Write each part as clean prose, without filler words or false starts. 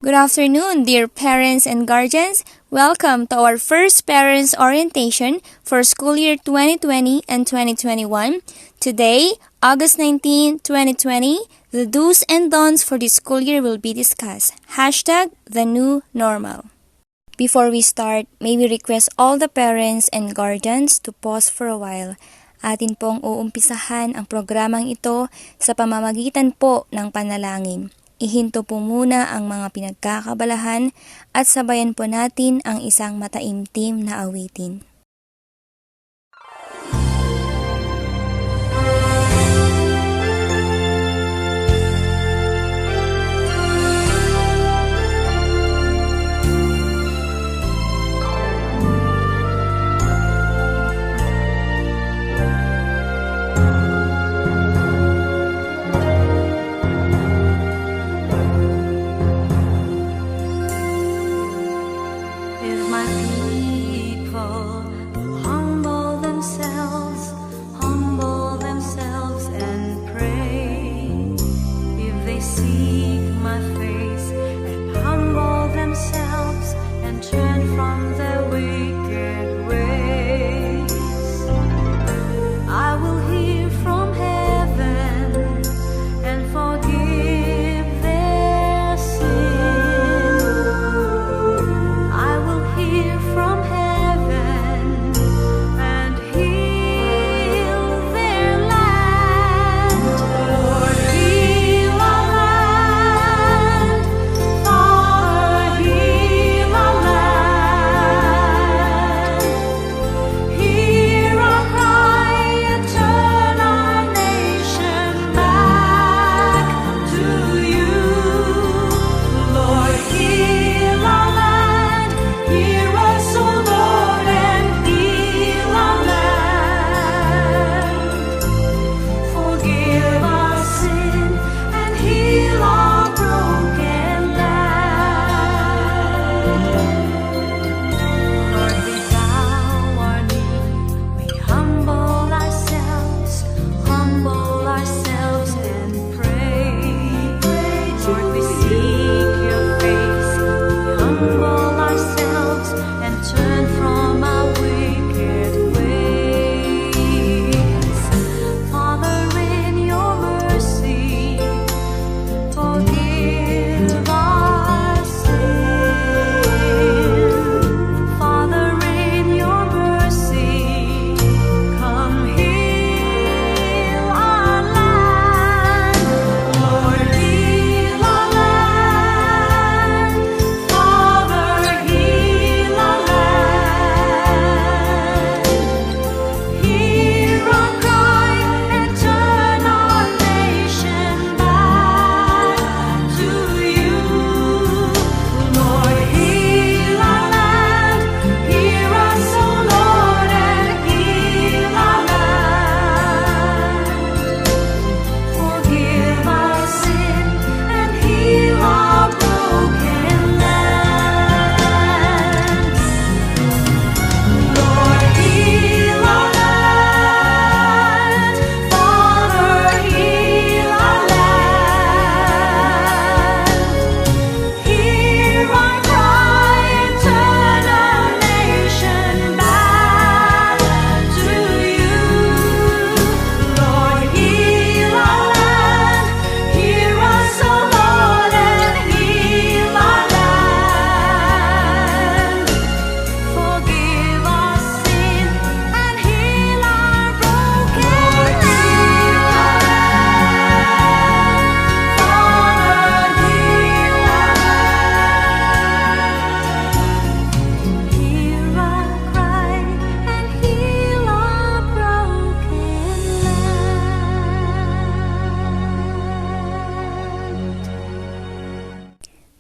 Good afternoon, dear parents and guardians. Welcome to our first Parents Orientation for school year 2020 and 2021. Today, August 19, 2020, the do's and don'ts for this school year will be discussed. Hashtag the new normal. Before we start, may we request all the parents and guardians to pause for a while. Atin pong uumpisahan ang programang ito sa pamamagitan po ng panalangin. Ihinto po muna ang mga pinagkakabalahan at sabayan po natin ang isang mataimtim na awitin.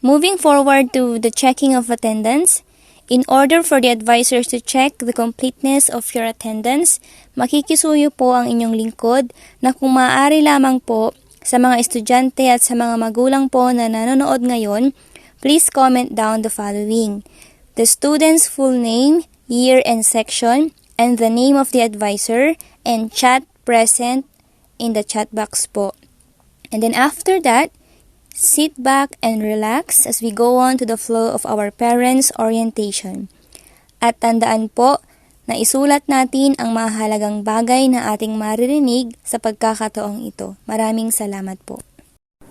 Moving forward to the checking of attendance, in order for the advisors to check the completeness of your attendance, makikisuyo po ang inyong lingkod na kung maaari lamang po sa mga estudyante at sa mga magulang po na nanonood ngayon, please comment down the following: the student's full name, year and section, and the name of the advisor, and chat present in the chat box po. And then after that, Sit back and relax as we go on to the flow of our parents' orientation. At tandaan po na isulat natin ang mahalagang bagay na ating maririnig sa pagkakataong ito. Maraming salamat po.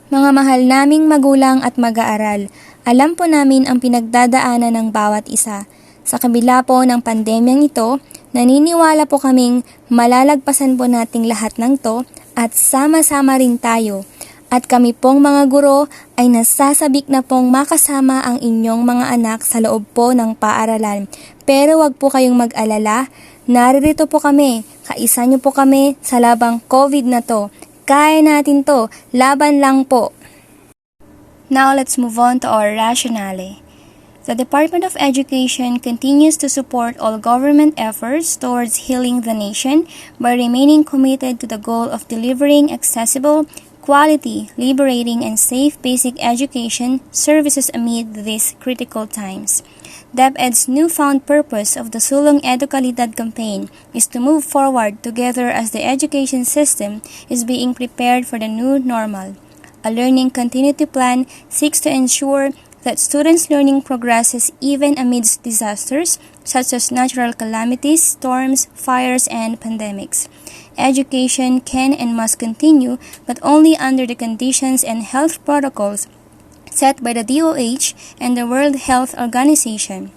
Mga mahal naming magulang at mag-aaral, alam po namin ang pinagdadaanan ng bawat isa. Sa kabila po ng pandemyang ito, naniniwala po kaming malalagpasan po nating lahat ng to at sama-sama rin tayo. At kami pong mga guro ay nasasabik na pong makasama ang inyong mga anak sa loob po ng paaralan. Pero wag po kayong mag-alala, naririto po kami, kaisa niyo po kami sa labang COVID na to. Kaya natin to, laban lang po. Now let's move on to our rationale. The Department of Education continues to support all government efforts towards healing the nation by remaining committed to the goal of delivering accessible, quality, liberating, and safe basic education services amid these critical times. DepEd's newfound purpose of the Sulong Edukalidad campaign is to move forward together as the education system is being prepared for the new normal. A learning continuity plan seeks to ensure that students' learning progresses even amidst disasters such as natural calamities, storms, fires, and pandemics. Education can and must continue, but only under the conditions and health protocols set by the DOH and the World Health Organization.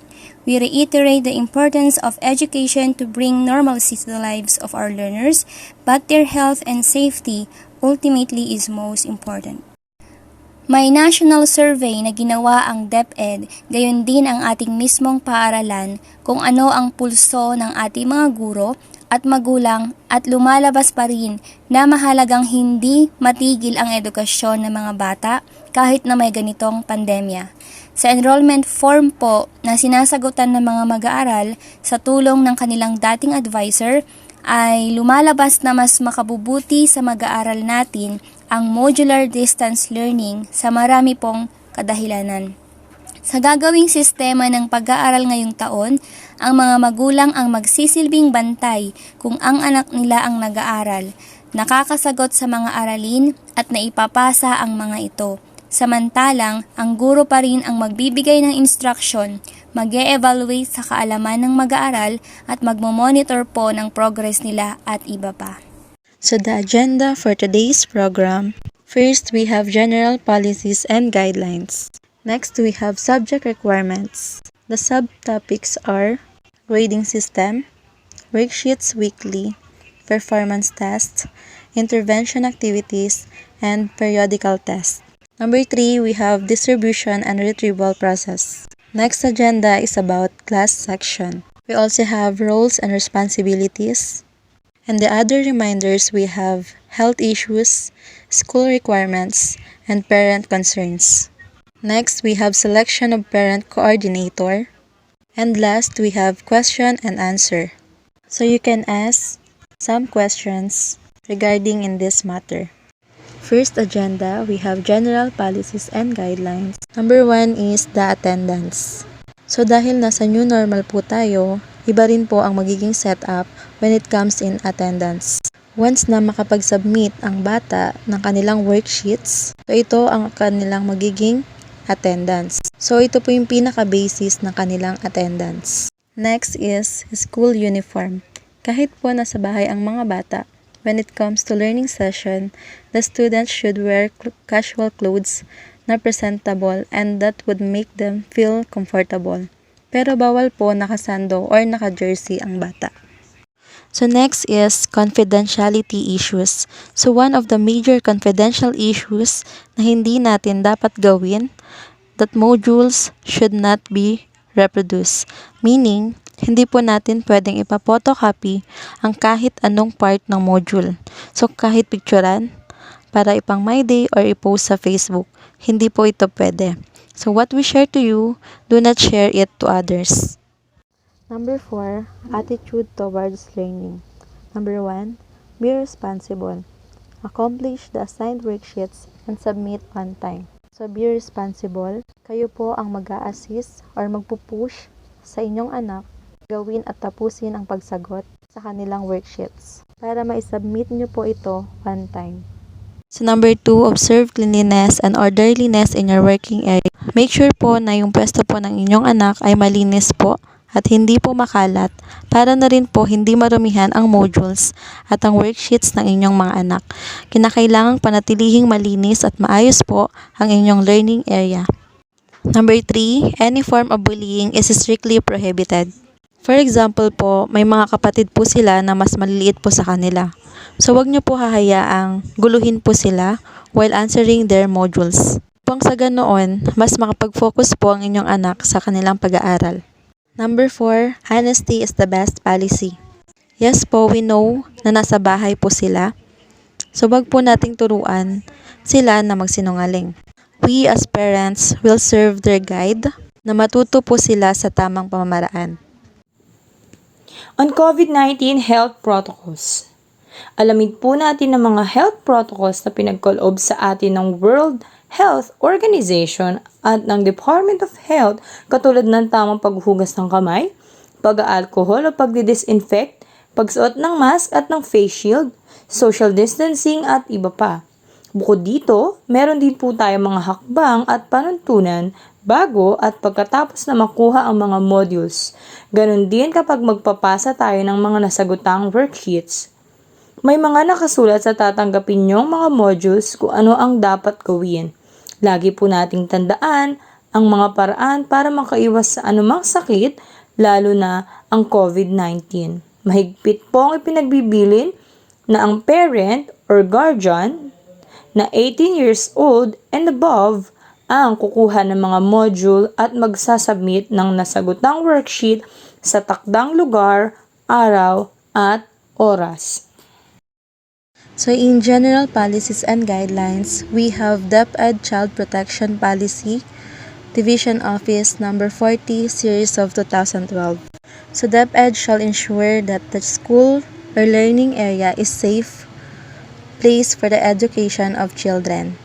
We reiterate the importance of education to bring normalcy to the lives of our learners, but their health and safety ultimately is most important. May national survey na ginawa ang DepEd, gayon din ang ating mismong paaralan kung ano ang pulso ng ating mga guro at magulang at lumalabas pa rin na mahalagang hindi matigil ang edukasyon ng mga bata kahit na may ganitong pandemya. Sa enrollment form po na sinasagutan ng mga mag-aaral sa tulong ng kanilang dating advisor ay lumalabas na mas makabubuti sa mag-aaral natin ang modular distance learning sa marami pong kadahilanan. Sa gagawing sistema ng pag-aaral ngayong taon, ang mga magulang ang magsisilbing bantay kung ang anak nila ang nag-aaral, nakakasagot sa mga aralin at naipapasa ang mga ito. Samantalang, ang guro pa rin ang magbibigay ng instruction, mag-e-evaluate sa kaalaman ng mag-aaral at magmo-monitor po ng progress nila at iba pa. So the agenda for today's program, first we have general policies and guidelines. Next we have subject requirements. The subtopics are grading system, worksheets weekly, performance tests, intervention activities, and periodical tests. Number 3, we have distribution and retrieval process. Next agenda is about class section. We also have roles and responsibilities. And the other reminders we have health issues, school requirements, and parent concerns. Next, we have selection of parent coordinator. And last, we have question and answer. So you can ask some questions regarding in this matter. First agenda, we have general policies and guidelines. Number 1 is the attendance. So dahil nasa new normal po tayo, iba rin po ang magiging setup when it comes in attendance. Once na makapag-submit ang bata ng kanilang worksheets, so ito ang kanilang magiging attendance. So ito po yung pinaka-basis ng kanilang attendance. Next is school uniform. Kahit po nasa bahay ang mga bata, when it comes to learning session, the students should wear casual clothes na presentable and that would make them feel comfortable. Pero bawal po nakasando or naka-jersey ang bata. So next is confidentiality issues. So one of the major confidential issues na hindi natin dapat gawin, that modules should not be reproduced. Meaning, hindi po natin pwedeng ipa-photocopy ang kahit anong part ng module. So kahit picturean, para ipang My Day or i-post sa Facebook, hindi po ito pwede. So what we share to you, do not share it to others. Number 4, attitude towards learning. Number 1, be responsible. Accomplish the assigned worksheets and submit on time. So be responsible. Kayo po ang mag-a-assist or magpupush sa inyong anak gawin at tapusin ang pagsagot sa kanilang worksheets para ma-submit nyo po ito on time. So number 2, observe cleanliness and orderliness in your working area. Make sure po na yung pwesto po ng inyong anak ay malinis po at hindi po makalat para na rin po hindi marumihan ang modules at ang worksheets ng inyong mga anak. Kinakailangang panatilihing malinis at maayos po ang inyong learning area. Number 3, any form of bullying is strictly prohibited. For example po, may mga kapatid po sila na mas maliliit po sa kanila. So wag niyo po hahayaang guluhin po sila while answering their modules. Upang sa ganoon, mas makapag-focus po ang inyong anak sa kanilang pag-aaral. Number 4, honesty is the best policy. Yes po, we know na nasa bahay po sila. So wag po nating turuan sila na magsinungaling. We as parents will serve their guide na matuto po sila sa tamang pamamaraan. On COVID-19 health protocols. Alamin po natin ang mga health protocols na pinagkaloob sa atin ng World Health Organization at ng Department of Health katulad ng tamang paghuhugas ng kamay, pag-aalkohol o pagdidisinfect, pagsuot ng mask at ng face shield, social distancing at iba pa. Bukod dito, meron din po tayo mga hakbang at panuntunan bago at pagkatapos na makuha ang mga modules. Ganon din kapag magpapasa tayo ng mga nasagutang worksheets. May mga nakasulat sa tatanggapin nyong mga modules kung ano ang dapat gawin. Lagi po nating tandaan ang mga paraan para makaiwas sa anumang sakit, lalo na ang COVID-19. Mahigpit po ang ipinagbibilin na ang parent or guardian na 18 years old and above ang kukuha ng mga module at magsasubmit ng nasagutang worksheet sa takdang lugar, araw at oras. So in general policies and guidelines, we have DepEd Child Protection Policy, Division Office number 40, series of 2012. So DepEd shall ensure that the school or learning area is safe place for the education of children.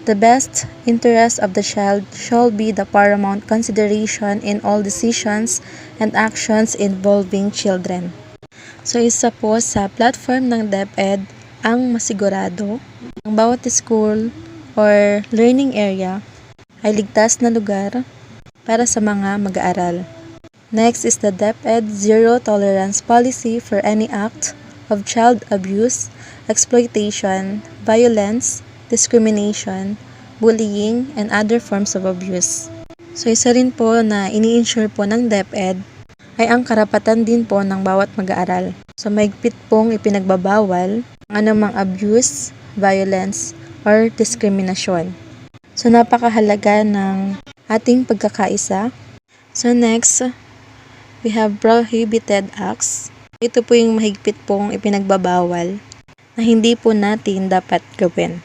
The best interest of the child shall be the paramount consideration in all decisions and actions involving children. So isa po sa platform ng DepEd ang masigurado ang bawat school or learning area ay ligtas na lugar para sa mga mag-aaral. Next is the DepEd Zero Tolerance Policy for any act of child abuse, exploitation, violence, discrimination, bullying, and other forms of abuse. So isa rin po na ini-ensure po ng DepEd ay ang karapatan din po ng bawat mag-aaral. So mahigpit pong ipinagbabawal ang anumang abuse, violence, or diskriminasyon. So napakahalaga ng ating pagkakaisa. So next, we have prohibited acts. Ito po yung mahigpit pong ipinagbabawal na hindi po natin dapat gawin.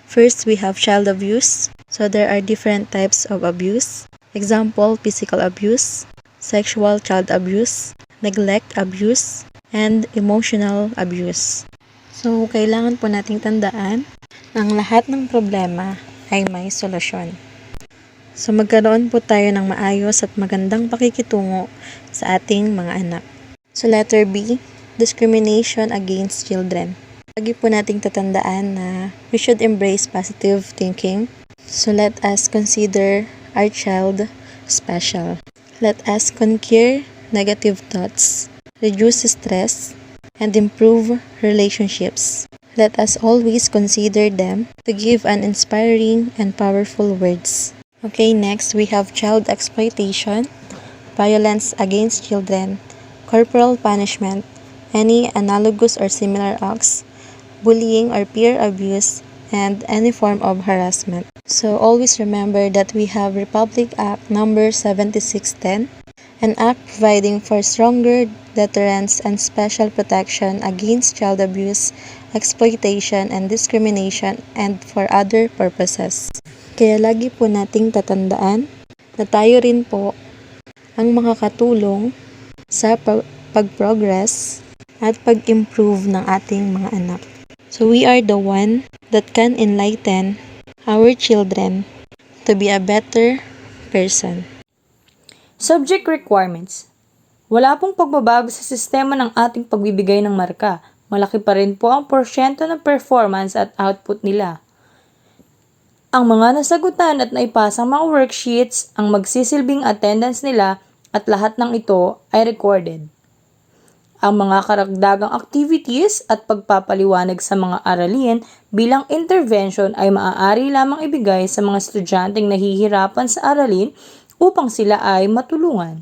First, we have child abuse. So there are different types of abuse. Example, physical abuse, sexual child abuse, neglect abuse, and emotional abuse. So, kailangan po nating tandaan na ang lahat ng problema ay may solusyon. So, magkaroon po tayo ng maayos at magandang pakikitungo sa ating mga anak. So, letter B, discrimination against children. Lagi po nating tatandaan na we should embrace positive thinking. So, let us consider our child special. Let us conquer negative thoughts, reduce stress, and improve relationships. Let us always consider them to give an inspiring and powerful words. Okay, next we have child exploitation, violence against children, corporal punishment, any analogous or similar acts, bullying or peer abuse, and any form of harassment. So always remember that we have Republic Act number 7610, an act providing for stronger deterrence and special protection against child abuse, exploitation, and discrimination, and for other purposes. Kaya lagi po nating tatandaan na tayo rin po ang makakatulong sa pag-progress at pag-improve ng ating mga anak. So we are the one that can enlighten our children to be a better person. Subject requirements. Wala pong pagbabago sa sistema ng ating pagbibigay ng marka. malaki pa rin po ang porsyento ng performance at output nila. Ang mga nasagutan at naipasang mga worksheets ang magsisilbing attendance nila at lahat ng ito ay recorded. Ang mga karagdagang activities at pagpapaliwanag sa mga aralin bilang intervention ay maaari lamang ibigay sa mga estudyanteng nahihirapan sa aralin upang sila ay matulungan.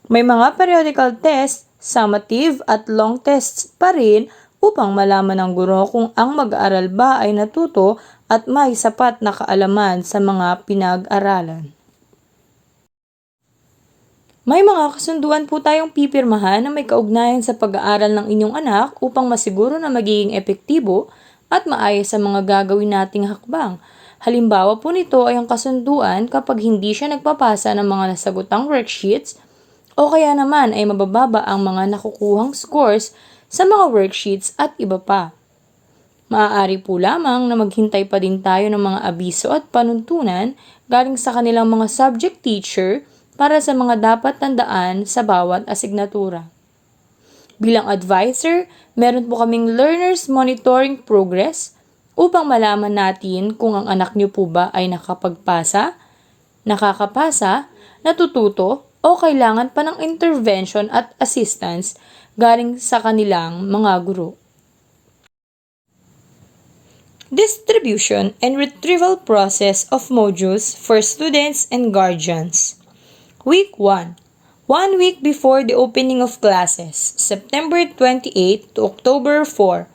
May mga periodical tests, summative at long tests pa rin upang malaman ng guro kung ang mag-aaral ba ay natuto at may sapat na kaalaman sa mga pinag-aralan. May mga kasunduan po tayong pipirmahan na may kaugnayan sa pag-aaral ng inyong anak upang masiguro na magiging epektibo at maayos sa mga gagawin nating hakbang. Halimbawa po nito ay ang kasunduan kapag hindi siya nagpapasa ng mga nasagutang worksheets o kaya naman ay mabababa ang mga nakukuhang scores sa mga worksheets at iba pa. Maaari po lamang na maghintay pa din tayo ng mga abiso at panuntunan galing sa kanilang mga subject teacher para sa mga dapat tandaan sa bawat asignatura. Bilang advisor, meron po kaming Learners Monitoring Progress upang malaman natin kung ang anak niyo po ba ay nakapagpasa, nakakapasa, natututo o kailangan pa ng intervention at assistance galing sa kanilang mga guro. Distribution and retrieval process of modules for students and guardians. Week 1. 1 week before the opening of classes, September 28 to October 4.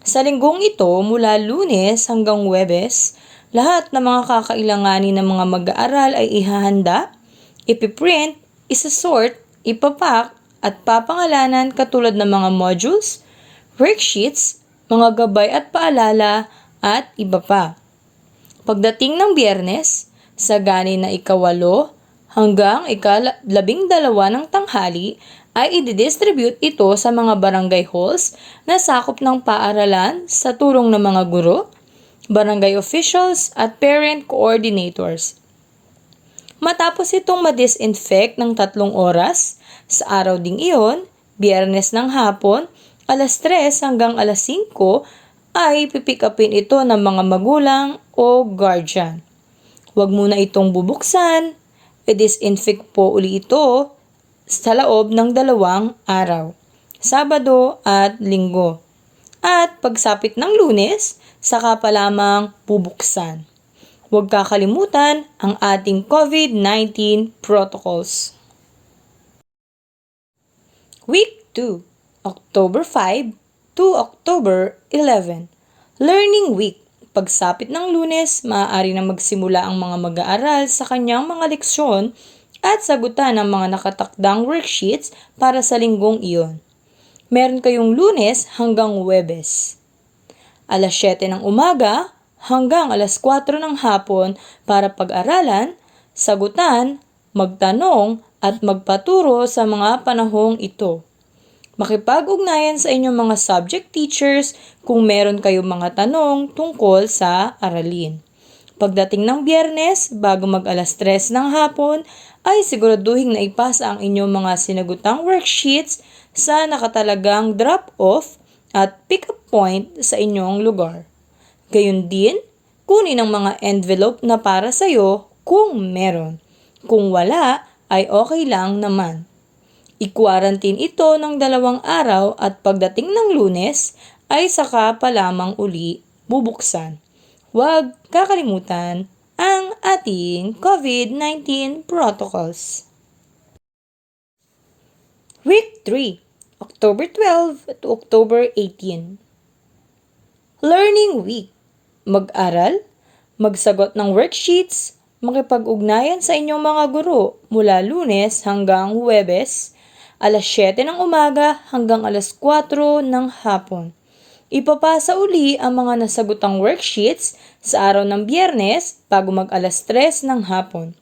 Sa linggong ito, mula Lunes hanggang Huwebes, lahat ng mga kakailanganin ng mga mag-aaral ay ihahanda, ipiprint, isasort, ipapak, at papangalanan katulad ng mga modules, worksheets, mga gabay at paalala, at iba pa. Pagdating ng Biyernes, sa gani na ika-8 hanggang ika-12 ng tanghali ay i-distribute ito sa mga barangay halls na sakop ng paaralan sa tulong ng mga guro, barangay officials at parent coordinators. Matapos itong ma-disinfect ng 3 oras, sa araw ding iyon, Biyernes ng hapon, alas 3 hanggang alas 5 ay pipick upin ito ng mga magulang o guardian. Huwag muna itong bubuksan, i-disinfect po uli ito sa loob ng 2 araw, Sabado at Linggo. At pagsapit ng Lunes, saka pa lamang bubuksan. Huwag kakalimutan ang ating COVID-19 protocols. Week 2, October 5 to October 11. Learning Week. Pagsapit ng Lunes, maaari na magsimula ang mga mag-aaral sa kanyang mga leksyon at sagutan ang mga nakatakdang worksheets para sa linggong iyon. Meron kayong Lunes hanggang Huwebes. Alas 7 ng umaga hanggang alas 4 ng hapon para pag-aralan, sagutan, magtanong at magpaturo sa mga panahong ito. Makipag-ugnayan sa inyong mga subject teachers kung meron kayong mga tanong tungkol sa aralin. Pagdating ng Biyernes, bago mag-alas 3 ng hapon, ay siguraduhin na ipasa ang inyong mga sinagutang worksheets sa nakatalagang drop-off at pick-up point sa inyong lugar. Gayun din, kunin ang mga envelope na para sa iyo kung meron. Kung wala, ay okay lang naman. I-quarantine ito ng 2 araw at pagdating ng Lunes ay saka pa lamang uli bubuksan. Huwag kakalimutan ang ating COVID-19 protocols. Week 3, October 12 to October 18. Learning Week. Mag-aral, magsagot ng worksheets, makipag-ugnayan sa inyong mga guro mula Lunes hanggang Huwebes, alas 7 ng umaga hanggang alas 4 ng hapon. Ipapasa uli ang mga nasagutang worksheets sa araw ng Biyernes bago mag-alas 3 ng hapon.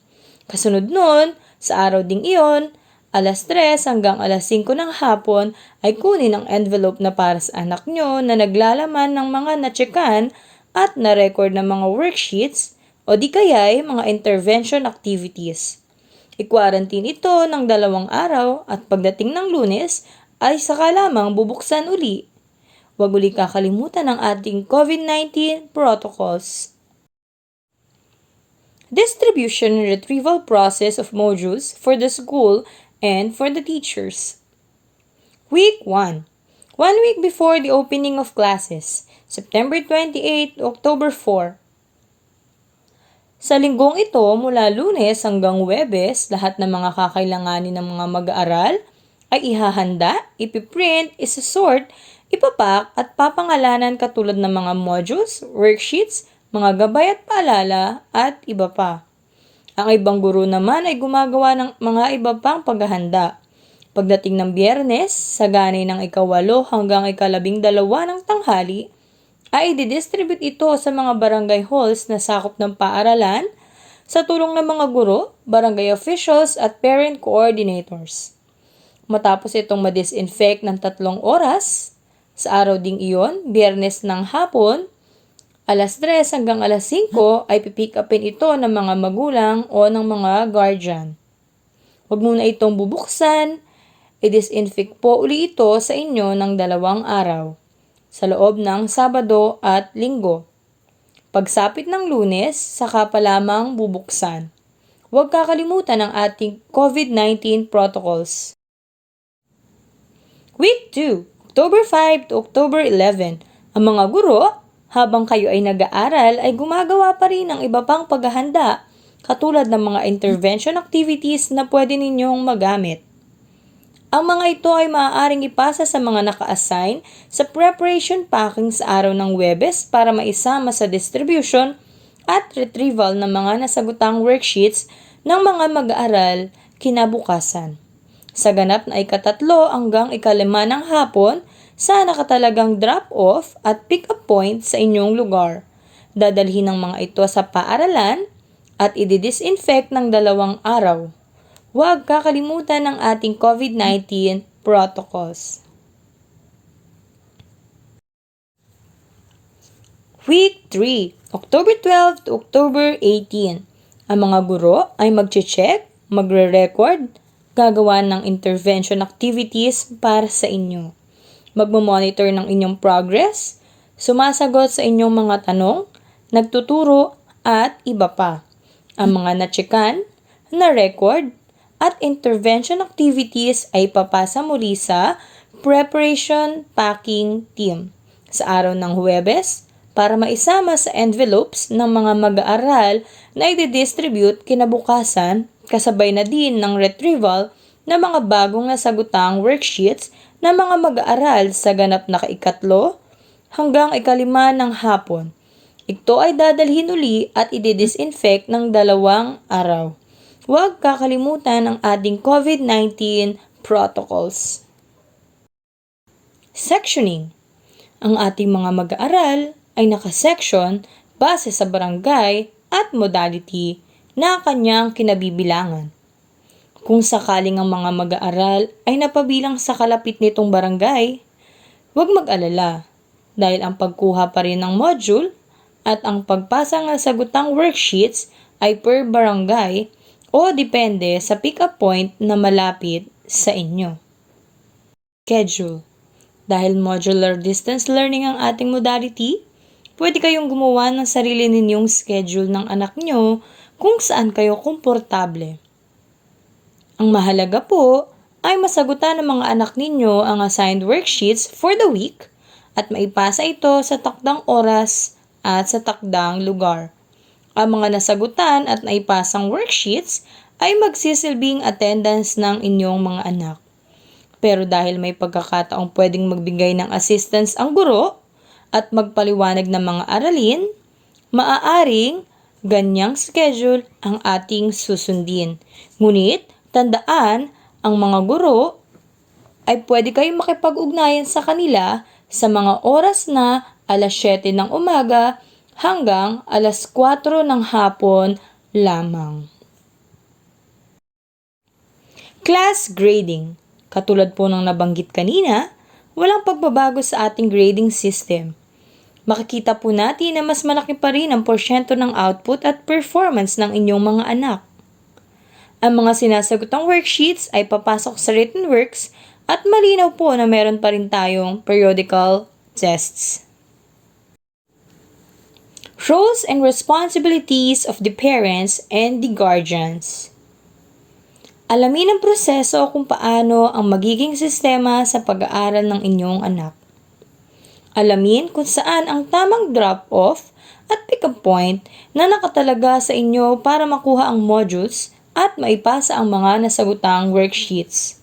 Kasunod nun, sa araw ding iyon, alas 3 hanggang alas 5 ng hapon ay kunin ang envelope na para sa anak nyo na naglalaman ng mga natsekan at na-record ng mga worksheets o di kaya'y mga intervention activities. I-quarantine ito ng 2 araw at pagdating ng Lunes ay saka lamang bubuksan uli Huwag ulit kakalimutan ang ating COVID-19 protocols. Distribution and retrieval process of modules for the school and for the teachers. Week 1. 1 week before the opening of classes, September 28 to October 4. Sa linggong ito, mula Lunes hanggang Huwebes, lahat ng mga kakailanganin ng mga mag-aaral ay ihahanda, ipiprint, isasort, ipapak at papangalanan katulad ng mga modules, worksheets, mga gabay at paalala at iba pa. Ang ibang guro naman ay gumagawa ng mga iba pang paghahanda. Pagdating ng Biyernes, sa ganay ng ika-8 hanggang ika-12 ng tanghali, ay i-distribute ito sa mga barangay halls na sakop ng paaralan sa tulong ng mga guro, barangay officials at parent coordinators. Matapos itong ma-disinfect ng 3 oras, sa araw ding iyon, Biyernes ng hapon, alas 3 hanggang alas 5 ay pipick upin ito ng mga magulang o ng mga guardian. Huwag muna itong bubuksan, i-disinfect po uli ito sa inyo ng 2 araw, sa loob ng Sabado at Linggo. Pagsapit ng Lunes, saka pa lamang bubuksan. Huwag kakalimutan ang ating COVID-19 protocols. Week 2, October 5 to October 11. Ang mga guro, habang kayo ay nag-aaral, ay gumagawa pa rin ng iba pang paghahanda, katulad ng mga intervention activities na pwede ninyong magamit. Ang mga ito ay maaaring ipasa sa mga naka-assign sa preparation packing sa araw ng Huwebes para maisama sa distribution at retrieval ng mga nasagutang worksheets ng mga mag-aaral kinabukasan. Sa ganap na ika-3 hanggang ika-5 ng hapon sa nakatalagang drop-off at pick-up point sa inyong lugar. Dadalhin ng mga ito sa paaralan at i-disinfect ng 2 araw. Huwag kakalimutan ang ating COVID-19 protocols. Week 3, October 12 to October 18. Ang mga guro ay mag-check, magre-record, gagawa ng intervention activities para sa inyo. Magmo-monitor ng inyong progress, sumasagot sa inyong mga tanong, nagtuturo at iba pa. Ang mga na-checkan, na-record, at intervention activities ay papasa muli sa preparation packing team sa araw ng Huwebes para maisama sa envelopes ng mga mag-aaral na i-distribute kinabukasan kasabay na din ng retrieval ng mga bagong nasagutang worksheets ng mga mag-aaral sa ganap na ika-3 hanggang ika-5 ng hapon. Ito ay dadalhin uli at i-disinfect ng 2 araw. Huwag kakalimutan ang ating COVID-19 protocols. Sectioning. Ang ating mga mag-aaral ay nakasection base sa barangay at modality na kanyang kinabibilangan. Kung sakaling ang mga mag-aaral ay napabilang sa kalapit nitong barangay, huwag mag-alala dahil ang pagkuha pa rin ng module at ang pagpasa ng sagutang worksheets ay per barangay o depende sa pick-up point na malapit sa inyo. Schedule. Dahil modular distance learning ang ating modality, pwede kayong gumawa ng sarili ninyong schedule ng anak nyo kung saan kayo komportable. Ang mahalaga po ay masagutan ng mga anak ninyo ang assigned worksheets for the week at maipasa ito sa takdang oras at sa takdang lugar. Ang mga nasagutan at naipasang worksheets ay magsisilbing attendance ng inyong mga anak. Pero dahil may pagkakataong pwedeng magbigay ng assistance ang guro at magpaliwanag ng mga aralin, maaaring ganyang schedule ang ating susundin. Ngunit, tandaan, ang mga guro ay pwede kayong makipag-ugnayan sa kanila sa mga oras na alas 7 ng umaga hanggang alas 4 ng hapon lamang. Class grading. Katulad po ng nabanggit kanina, walang pagbabago sa ating grading system. Makikita po natin na mas malaki pa rin ang porsyento ng output at performance ng inyong mga anak. Ang mga sinasagutang worksheets ay papasok sa written works at malinaw po na meron pa rin tayong periodical tests. Roles and responsibilities of the parents and the guardians. Alamin ang proseso kung paano ang magiging sistema sa pag-aaral ng inyong anak. Alamin kung saan ang tamang drop-off at pick-up point na nakatalaga sa inyo para makuha ang modules at maipasa ang mga nasagutang worksheets.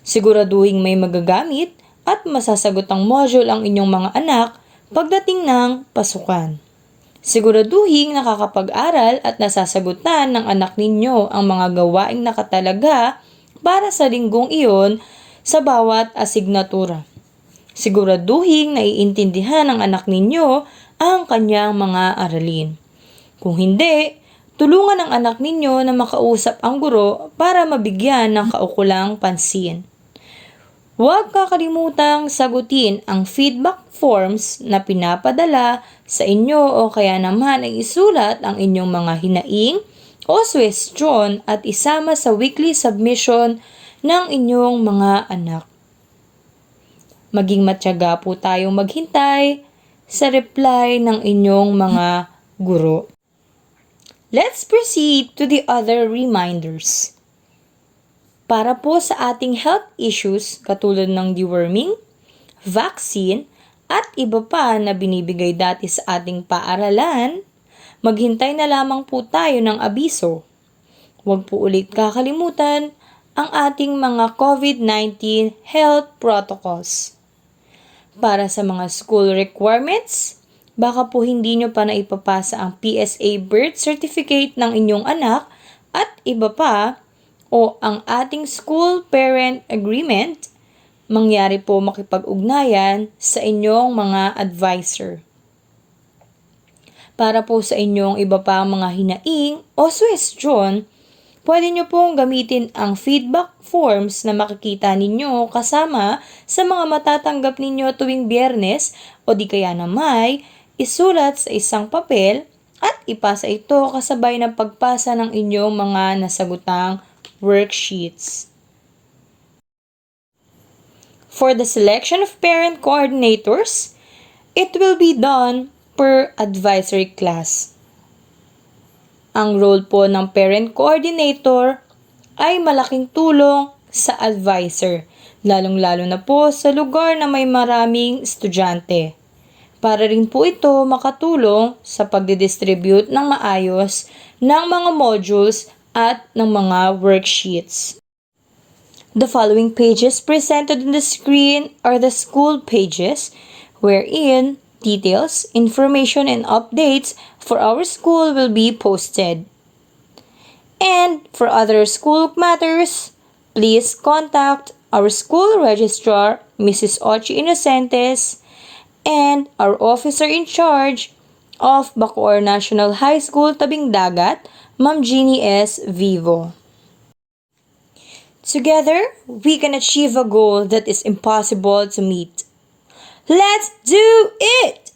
Siguraduhin may magagamit at masasagutang module ang inyong mga anak pagdating ng pasukan. Siguraduhin nakakapag-aral at nasasagutan ng anak ninyo ang mga gawaing nakatalaga para sa linggong iyon sa bawat asignatura. Siguraduhin naiintindihan ng anak ninyo ang kanyang mga aralin. Kung hindi, tulungan ang anak ninyo na makausap ang guro para mabigyan ng kaukulang pansin. Huwag kakalimutang sagutin ang feedback forms na pinapadala sa inyo o kaya naman ay isulat ang inyong mga hinaing o suwestyon at isama sa weekly submission ng inyong mga anak. Maging matyaga po tayong maghintay sa reply ng inyong mga guro. Let's proceed to the other reminders. Para po sa ating health issues katulad ng deworming, vaccine, at iba pa na binibigay dati sa ating paaralan, maghintay na lamang po tayo ng abiso. Huwag po ulit kakalimutan ang ating mga COVID-19 health protocols. Para sa mga school requirements, baka po hindi nyo pa naipapasa ang PSA birth certificate ng inyong anak at iba pa o ang ating school parent agreement, mangyari po makipag-ugnayan sa inyong mga advisor. Para po sa inyong iba pa mga hinaing o suwestyon, pwede nyo pong gamitin ang feedback forms na makikita ninyo kasama sa mga matatanggap ninyo tuwing Biyernes o di kaya na may isulat sa isang papel at ipasa ito kasabay ng pagpasa ng inyong mga nasagutang worksheets. For the selection of parent coordinators, it will be done per advisory class. Ang role po ng parent coordinator ay malaking tulong sa advisor, lalong-lalo na po sa lugar na may maraming estudyante. Para rin po ito makatulong sa pagdidistribute ng maayos ng mga modules at ng mga worksheets. The following pages presented on the screen are the school pages wherein details, information, and updates for our school will be posted. And for other school matters, please contact our school registrar, Mrs. Ochi Inocentes, and our officer in charge of Bacoor National High School, Tabing Dagat, Ma'am Jeannie S. Vivo. Together, we can achieve a goal that is impossible to meet. Let's do it!